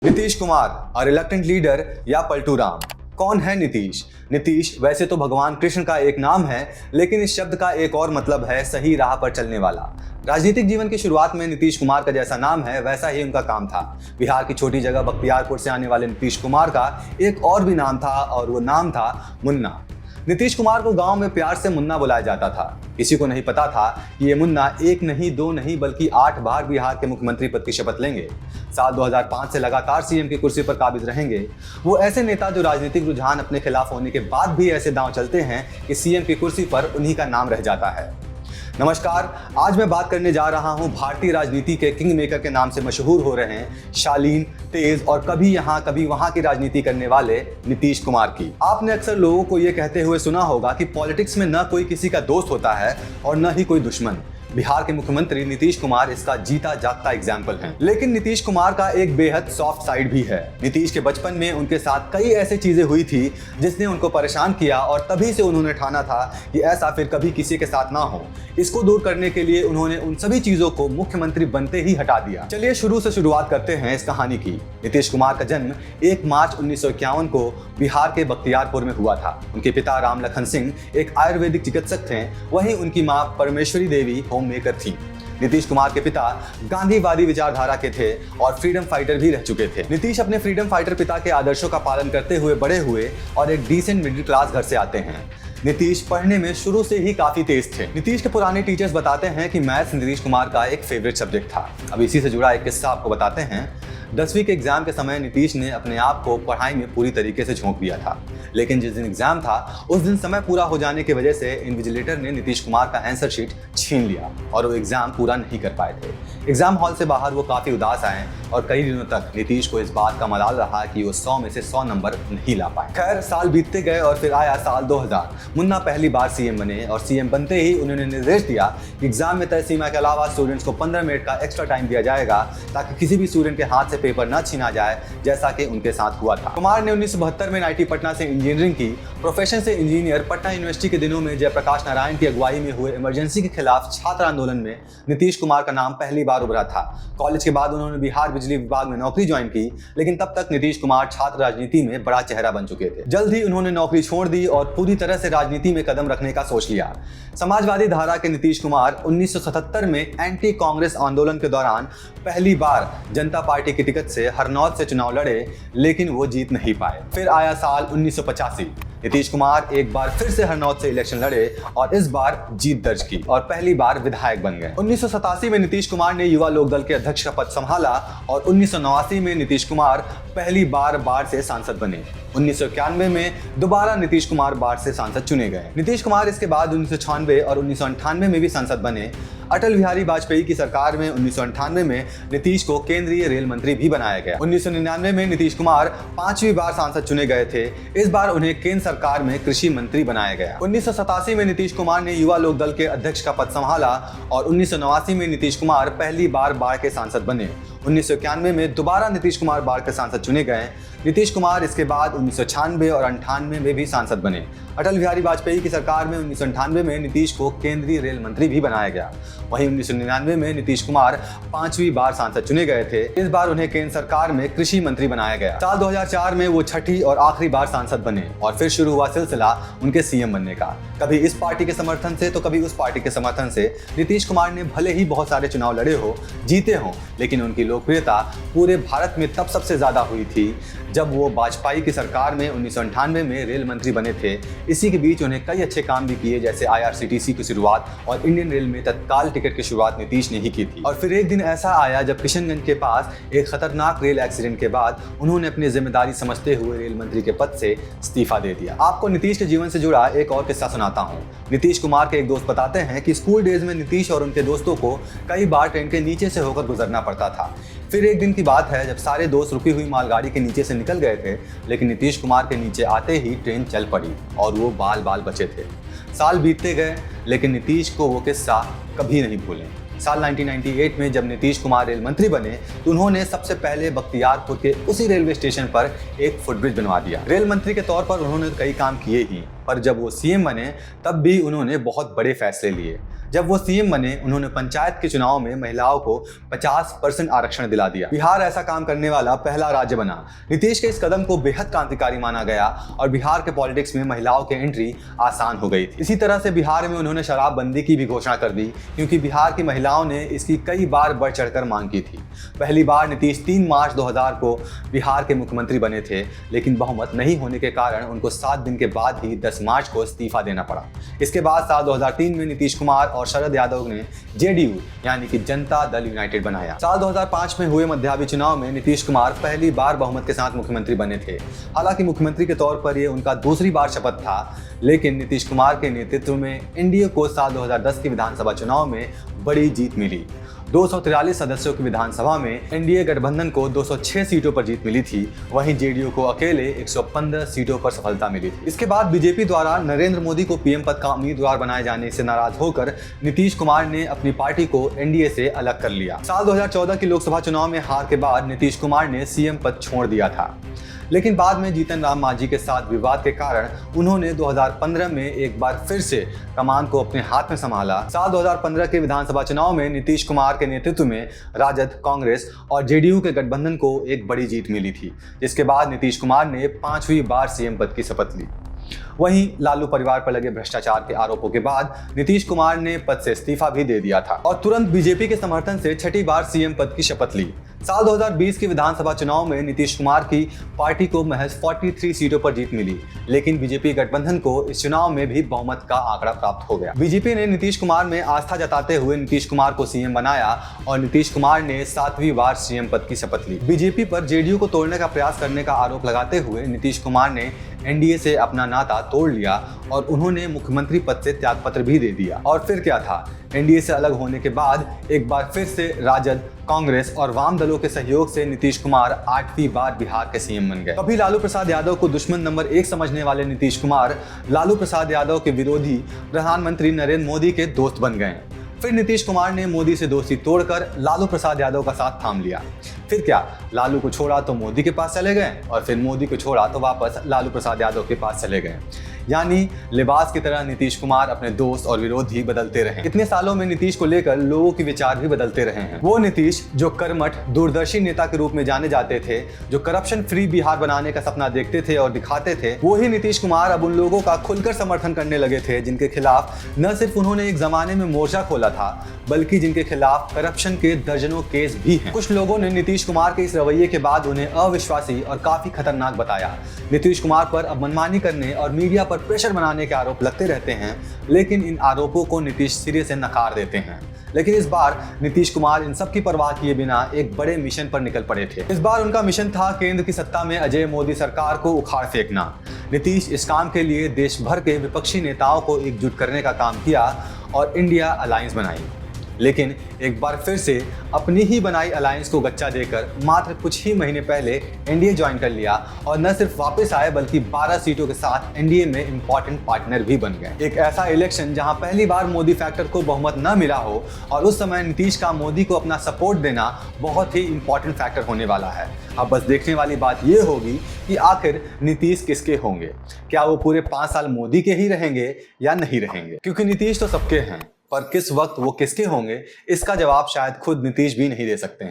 नीतीश कुमार, अ reluctant leader या पलटू राम। कौन है नीतीश? नीतीश वैसे तो भगवान कृष्ण का एक नाम है, लेकिन इस शब्द का एक और मतलब है सही राह पर चलने वाला। राजनीतिक जीवन की शुरुआत में नीतीश कुमार का जैसा नाम है वैसा ही उनका काम था। बिहार की छोटी जगह बख्तियारपुर से आने वाले नीतीश कुमार का एक और भी नाम था और वो नाम था मुन्ना। नीतीश कुमार को गांव में प्यार से मुन्ना बुलाया जाता था। किसी को नहीं पता था कि ये मुन्ना एक नहीं, दो नहीं, बल्कि 8 बार बिहार के मुख्यमंत्री पद की शपथ लेंगे। साल 2005 से लगातार सीएम की कुर्सी पर काबिज रहेंगे। वो ऐसे नेता जो राजनीतिक रुझान अपने खिलाफ होने के बाद भी ऐसे दांव चलते हैं कि सीएम की कुर्सी पर उन्हीं का नाम रह जाता है। नमस्कार, आज मैं बात करने जा रहा हूं भारतीय राजनीति के किंग मेकर के नाम से मशहूर हो रहे हैं शालीन, तेज और कभी यहां कभी वहां की राजनीति करने वाले नीतीश कुमार की। आपने अक्सर लोगों को यह कहते हुए सुना होगा कि पॉलिटिक्स में न कोई किसी का दोस्त होता है और न ही कोई दुश्मन। बिहार के मुख्यमंत्री नीतीश कुमार इसका जीता जागता एग्जाम्पल हैं। लेकिन नीतीश कुमार का एक बेहद सॉफ्ट साइड भी है। नीतीश के बचपन में उनके साथ कई ऐसी चीजें हुई थी जिसने उनको परेशान किया और तभी से उन्होंने ठाना था कि ऐसा फिर कभी किसी के साथ ना हो। इसको दूर करने के लिए उन्होंने उन सभी चीजों को मुख्यमंत्री बनते ही हटा दिया। चलिए शुरू से शुरुआत करते हैं इस कहानी की। नीतीश कुमार का जन्म 1 मार्च 1951 को बिहार के बख्तियारपुर में हुआ था। उनके पिता राम लखन सिंह एक आयुर्वेदिक चिकित्सक थे, वहीं उनकी मां परमेश्वरी देवी होम मेकर थी। नीतीश कुमार के पिता गांधीवादी विचारधारा के थे और फ्रीडम फाइटर भी रह चुके थे। नीतीश अपने फ्रीडम फाइटर पिता के आदर्शों का पालन करते हुए बड़े हुए और एक डिसेंट मिडिल क्लास घर से आते हैं। नीतीश पढ़ने में शुरू से ही काफी तेज थे। नीतीश के पुराने टीचर्स बताते हैं कि मैथ्स नीतीश कुमार का एक फेवरेट सब्जेक्ट था। अब इसी से जुड़ा एक किस्सा आपको बताते हैं। 10वीं के एग्जाम के समय नीतीश ने अपने आप को पढ़ाई में पूरी तरीके से झोंक दिया था, लेकिन जिस दिन एग्जाम था उस दिन समय पूरा हो जाने की वजह से इन्विजिलेटर ने नीतीश कुमार का आंसर शीट छीन लिया और वो एग्जाम पूरा नहीं कर पाए थे। एग्जाम हॉल से बाहर वो काफी उदास आए और कई दिनों तक नीतीश को इस बात का मलाल रहा कि वो 100 में से 100 नंबर नहीं ला पाए। खैर, साल बीतते गए और फिर आया साल 2000। मुन्ना पहली बार सीएम बने और सीएम बनते ही उन्होंने निर्देश दिया कि एग्जाम में तय सीमा के अलावा स्टूडेंट्स को 15 मिनट का एक्स्ट्रा टाइम दिया जाएगा ताकि किसी भी स्टूडेंट के हाथ से पेपर न छीना जाए, जैसा कि उनके साथ हुआ था। कुमार ने 1972 में आईआईटी पटना से इंजीनियरिंग की। प्रोफेशन से इंजीनियर, पटना यूनिवर्सिटी के दिनों में जयप्रकाश नारायण की अगुवाई में हुए इमरजेंसी के खिलाफ छात्र आंदोलन में नीतीश कुमार का नाम पहली बार उभरा था। कॉलेज के बाद उन्होंने बिहार बिजली विभाग में नौकरी ज्वाइन की, लेकिन तब तक नीतीश कुमार छात्र राजनीति में बड़ा चेहरा बन चुके थे। जल्द ही उन्होंने नौकरी छोड़ दी और पूरी तरह से राजनीति में कदम रखने का सोच लिया। समाजवादी धारा के नीतीश कुमार 1977 में एंटी कांग्रेस आंदोलन के दौरान पहली बार जनता पार्टी की टिकट से हरनौत से चुनाव लड़े, लेकिन वो जीत नहीं पाए। फिर आया साल 1985। नीतीश कुमार एक बार फिर से हरनौत से इलेक्शन लड़े और इस बार जीत दर्ज की और पहली बार विधायक बन गए। 1987 में नीतीश कुमार ने युवा लोक दल के अध्यक्ष का पद संभाला और 1989 में नीतीश कुमार पहली बार से सांसद बने। 1991 में दोबारा नीतीश कुमार बाढ़ से सांसद चुने गए। नीतीश कुमार इसके बाद 1996 और 1998 में भी सांसद बने। अटल बिहारी वाजपेयी की सरकार में 1998 में नीतीश को केंद्रीय रेल मंत्री भी बनाया गया। 1999 में नीतीश कुमार 5वीं बार सांसद चुने गए थे। इस बार उन्हें केंद्र सरकार में कृषि मंत्री बनाया गया। 1987 में नीतीश कुमार ने युवा लोक दल के अध्यक्ष का पद संभाला और 1989 में नीतीश कुमार पहली बार बाढ़ के सांसद बने। 1991 में दोबारा नीतीश कुमार बाढ़ के सांसद चुने गए। नीतीश कुमार इसके बाद 1996 और 98 में भी सांसद बने। अटल बिहारी वाजपेयी की सरकार में 1998 में नीतीश को केंद्रीय रेल मंत्री भी बनाया गया। वहीं 1999 में नीतीश कुमार 5वीं बार सांसद चुने गए थे। इस बार उन्हें केंद्र सरकार में कृषि मंत्री बनाया गया। साल 2004 में वो छठी और आखिरी बार सांसद बने और फिर शुरू हुआ सिलसिला उनके सीएम बनने का। कभी इस पार्टी के समर्थन से तो कभी उस पार्टी के समर्थन से। नीतीश कुमार ने भले ही बहुत सारे चुनाव लड़े हो, जीते हों, लेकिन उनकी लोकप्रियता पूरे भारत में तब सबसे ज्यादा हुई थी जब वो वाजपेयी की सरकार में 1998 में रेल मंत्री बने थे। इसी के बीच उन्हें कई अच्छे काम भी किए, जैसे IRCTC की शुरुआत और इंडियन रेल में तत्काल टिकट की शुरुआत नीतीश ने ही की थी। और फिर एक दिन ऐसा आया जब किशनगंज के पास एक खतरनाक रेल एक्सीडेंट के बाद उन्होंने अपनी जिम्मेदारी समझते हुए रेल मंत्री के पद से इस्तीफा दे दिया। आपको नीतीश के जीवन से जुड़ा एक और किस्सा सुनाता हूँ। नीतीश कुमार के एक दोस्त बताते हैं कि स्कूल डेज में नीतीश और उनके दोस्तों को कई बार ट्रेन के नीचे से होकर गुजरना पड़ता था। फिर एक दिन की बात है जब सारे दोस्त रुकी हुई मालगाड़ी के नीचे से निकल गए थे, लेकिन नीतीश कुमार के नीचे आते ही ट्रेन चल पड़ी और वो बाल बाल बचे थे। साल बीतते गए, लेकिन नीतीश को वो किस्सा कभी नहीं भूले। साल 1998 में जब नीतीश कुमार रेल मंत्री बने तो उन्होंने सबसे पहले बख्तियारपुर के उसी रेलवे स्टेशन पर एक फुटब्रिज बनवा दिया। रेल मंत्री के तौर पर उन्होंने कई काम किए ही, पर जब वो सीएम बने तब भी उन्होंने बहुत बड़े फैसले लिए। जब वो सीएम बने उन्होंने पंचायत के चुनाव में महिलाओं को 50% आरक्षण दिला दिया। बिहार ऐसा काम करने वाला पहला राज्य बना। नीतीश के इस कदम को बेहद क्रांतिकारी माना गया और बिहार के पॉलिटिक्स में महिलाओं की एंट्री आसान हो गई थी। इसी तरह से बिहार में उन्होंने शराबबंदी की भी घोषणा कर दी, क्योंकि बिहार की महिलाओं ने इसकी कई बार बढ़ चढ़कर मांग की थी। पहली बार नीतीश 3 मार्च 2000 को बिहार के मुख्यमंत्री बने थे, लेकिन बहुमत नहीं होने के कारण उनको 7 दिन के बाद ही 10 मार्च को इस्तीफा देना पड़ा। इसके बाद साल 2003 में नीतीश कुमार और शरद यादव ने जेडीयू यानी कि जनता दल यूनाइटेड बनाया। साल 2005 में हुए मध्यावधि चुनाव में नीतीश कुमार पहली बार बहुमत के साथ मुख्यमंत्री बने थे। हालांकि मुख्यमंत्री के तौर पर यह उनका दूसरी बार शपथ था, लेकिन नीतीश कुमार के नेतृत्व में एनडीए को साल 2010 के विधानसभा चुनाव में बड़ी जीत मिली। 243 सदस्यों की विधानसभा में एनडीए गठबंधन को 206 सीटों पर जीत मिली थी, वहीं जेडीयू को अकेले 115 सीटों पर सफलता मिली थी। इसके बाद बीजेपी द्वारा नरेंद्र मोदी को पीएम पद का उम्मीदवार बनाए जाने से नाराज होकर नीतीश कुमार ने अपनी पार्टी को एनडीए से अलग कर लिया। साल 2014 की लोकसभा चुनाव में हार के बाद नीतीश कुमार ने सीएम पद छोड़ दिया था, लेकिन बाद में जीतन राम मांझी के साथ विवाद के कारण उन्होंने 2015 में एक बार फिर से कमान को अपने हाथ में संभाला। साल 2015 के विधानसभा चुनाव में नीतीश कुमार के नेतृत्व में राजद, कांग्रेस और जेडीयू के गठबंधन को एक बड़ी जीत मिली थी, जिसके बाद नीतीश कुमार ने 5वीं बार सीएम पद की शपथ ली। वहीं लालू परिवार पर लगे भ्रष्टाचार के आरोपों के बाद नीतीश कुमार ने पद से इस्तीफा भी दे दिया था और तुरंत बीजेपी के समर्थन से 6ठी बार सीएम पद की शपथ ली। साल 2020 के विधानसभा चुनाव में नीतीश कुमार की पार्टी को महज 43 सीटों पर जीत मिली, लेकिन बीजेपी गठबंधन को इस चुनाव में भी बहुमत का आंकड़ा प्राप्त हो गया। बीजेपी ने नीतीश कुमार में आस्था जताते हुए नीतीश कुमार को सीएम बनाया और नीतीश कुमार ने 7वीं बार सीएम पद की शपथ ली। बीजेपी पर जेडीयू को तोड़ने का प्रयास करने का आरोप लगाते हुए नीतीश कुमार ने एनडीए से अपना नाता तोड़ लिया और उन्होंने मुख्यमंत्री पद से त्यागपत्र भी दे दिया। और फिर क्या था, एनडीए से अलग होने के बाद एक बार फिर से राजद, कांग्रेस और वाम दलों के सहयोग से नीतीश कुमार 8वीं बार बिहार के सीएम बन गए। कभी लालू प्रसाद यादव को दुश्मन नंबर 1 समझने वाले नीतीश कुमार लालू प्रसाद यादव के विरोधी प्रधानमंत्री नरेंद्र मोदी के दोस्त बन गए। फिर नीतीश कुमार ने मोदी से दोस्ती तोड़कर लालू प्रसाद यादव का साथ थाम लिया। फिर क्या, लालू को छोड़ा तो मोदी के पास चले गए और फिर मोदी को छोड़ा तो वापस लालू प्रसाद यादव के पास चले गए। यानी लिबास की तरह नीतीश कुमार अपने दोस्त और विरोधी बदलते रहे। इतने सालों में नीतीश को लेकर लोगों के विचार भी बदलते रहे हैं। वो नीतीश जो कर्मठ दूरदर्शी नेता के रूप में जाने जाते थे, जो करप्शन फ्री बिहार बनाने का सपना देखते थे और दिखाते थे, वो ही नीतीश कुमार अब उन लोगों का खुलकर समर्थन करने लगे थे जिनके खिलाफ न सिर्फ उन्होंने एक जमाने में मोर्चा खोला था, बल्कि जिनके खिलाफ करप्शन के दर्जनों केस भी हैं। कुछ लोगों ने नीतीश कुमार के इस रवैये के बाद उन्हें अविश्वासी और काफी खतरनाक बताया। नीतीश कुमार पर अब मनमानी करने और मीडिया पर प्रेशर बनाने के आरोप लगते रहते हैं, लेकिन इन आरोपों को नीतीश सिरे से नकार देते हैं। लेकिन इस बार नीतीश कुमार इन सब की परवाह किए बिना एक बड़े मिशन पर निकल पड़े थे। इस बार उनका मिशन था केंद्र की सत्ता में अजय मोदी सरकार को उखाड़ फेंकना। नीतीश इस काम के लिए देश भर के विपक्षी नेताओं को एकजुट करने का काम किया और इंडिया अलायंस बनाई। लेकिन एक बार फिर से अपनी ही बनाई अलायंस को गच्चा देकर मात्र कुछ ही महीने पहले एनडीए ज्वाइन कर लिया और न सिर्फ वापस आए बल्कि 12 सीटों के साथ एनडीए में इंपॉर्टेंट पार्टनर भी बन गए। एक ऐसा इलेक्शन जहां पहली बार मोदी फैक्टर को बहुमत न मिला हो और उस समय नीतीश का मोदी को अपना सपोर्ट देना बहुत ही इंपॉर्टेंट फैक्टर होने वाला है। अब बस देखने वाली बात यह होगी कि आखिर नीतीश किसके होंगे। क्या वो पूरे 5 साल मोदी के ही रहेंगे या नहीं रहेंगे, क्योंकि नीतीश तो सबके हैं, पर किस वक्त वो किसके होंगे इसका जवाब शायद खुद नीतीश भी नहीं दे सकते हैं।